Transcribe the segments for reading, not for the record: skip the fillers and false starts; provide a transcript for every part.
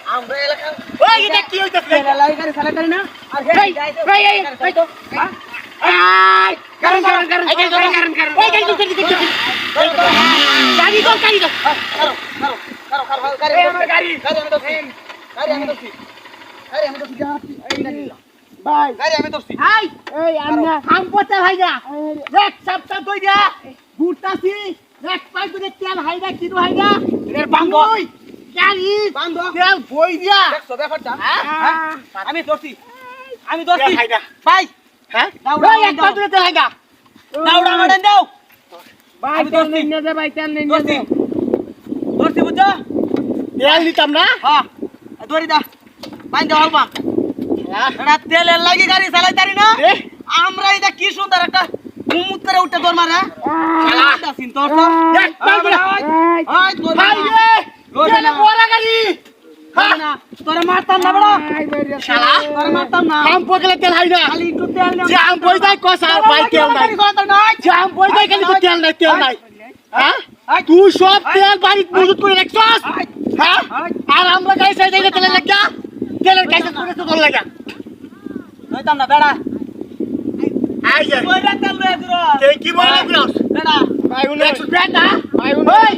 আমরা এলাকা ওই এটা কি হইতাছে লাই গাড়ি চালাতে পারি না আর এই তো কারণ ওই গাড়ি গাড়ি দাও গাড়ি আমার গাড়ি আমি দছি ভাই গাড়ি আমি দছি এই আমরা হাম পচা ভাইয়া এক সপ্তাহ তুই দিয়া ঘুরতাছি এক পাই করে তেল হাইরা কি হাইরা এর বাঙ্গ গাড়ি বান্ধ তেল বই দিয়া দেখছো ব্যাপারটা আমি দছি হাইরা ভাই হ্যাঁ দাউড়া ওই এক পাই করে তেল হাইরা দাউড়া মারেন দাও ভাই তেল নিয়ে যা ভাই তেল নিয়ে দছি যা দছি বুঝছো তেল নিতাম না হ্যাঁ দড়ি দা বাইন্ধ হলবা এটা তেলের লাগি গাড়ি চালাইতারি না আমরা এটা কি সুন্দর একটা মুমুত করে উঠে দর মারে শালা সিন তোর তো এক পাই করে ওই তোর ভাই রে তেল বড় গাড়ি না তোরে মারতাম না বড় শালা তোরে মারতাম না হাম পগলে তেল হাইরা খালি একটু তেল নে জাম বই যাই কসা ভাই তেল নাই জাম বই যাই খালি তেল নাই হ্যাঁ তুই সব তেল বাড়িতে মজুত করে রাখছস হ্যাঁ আর আমরা গাড়ি চাই যাই তেল লাগা তেলের কাছে করে তো দল লাগা নইতাম না বেড়া আই যা কইরা তেল লয়ে দিরো এই কি বলে লাগছস বেড়া ভাই উনি বেটা ভাই উনি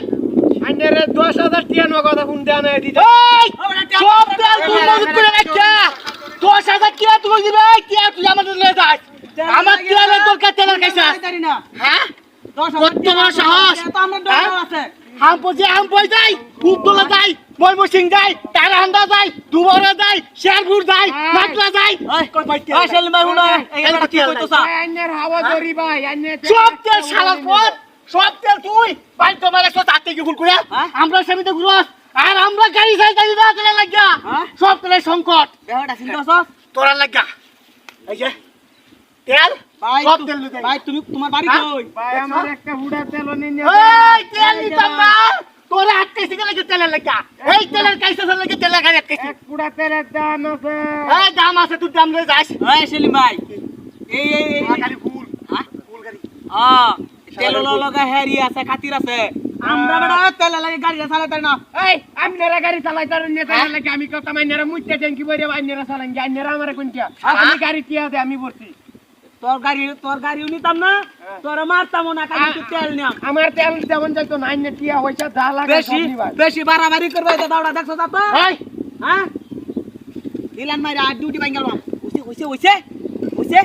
আন্ডারে 10000 টিয়া নো কথা ফোন দেয়া নাই দিতে সব তেল তুই মজুত করে রাখছা 10000 টিয়া তুই দিবে টিয়া তুই আমাদের লয়ে যাস আমার তেলের দরকার তেলের কাছে চালাইতারি না হ্যাঁ 10 কত বড় সাহস তো আমরা ডর আছে হাম পই যাই উত্তলা যাই ময়মনসিং যাই তারাহান্দা যাই দুবরা যাই শেরপুর যাই নাটলা যাই ওই সেলিম ভাই হুনা এই কথা কি কইতছা আইনের হাওয়া ধরি ভাই আইনে সব তেল শালার পথ সব তেল তুই ভাই তোমার একশো তাতে কি ভুল করে আমরা সেমিতে ঘুরস আর আমরা গাড়ি চাই গাড়ি না চলে লাগা সব তেলের সংকট বেড়া সিনতছ তোরা লাগা এই যে তেল ভাই সব তেল লুকাই ভাই তুমি তোমার বাড়ি কই ভাই আমার একটা হুডা তেল নিয়ে এই তেল নিতাম না তোরা আটকাইছিস লাগে তেলের লাগা এই তেলের কাইছে লাগে তেলের গাড়ি আটকাইছিস এক পুরা তেলের দাম আছে এই দাম আছে তুই দাম লই যাস ওই সেলিম ভাই এই গাড়ি ফুল ফুল গাড়ি তেল লগা হেরি আছে খাতির আছে আমরা বেড়া তেল লাগে গাড়ি চালাইতারি না এই আমনেরা গাড়ি চালাইতার নিয়ে তেলের লাগে আমি কথা মাইনেরা মুইতে ট্যাঙ্কি বইরে আইনেরা চালান কি আইনেরা আমারে কোনটা আপনি গাড়ি টিয়া দে আমি বলছি তোর গাড়ি নিতাম না তোর মারতাম না খালি তুই তেল নিয়াম আমার তেল যেমন যাইতো না আইনে টিয়া হইছে যা লাগে বেশি সব নিবাই বেশি বাড়াবাড়ি করবে এটা দাওড়া দেখছো তা তো এই হ্যাঁ দিলান মাইরা ডিউটি বাইঙ্গাল হইছে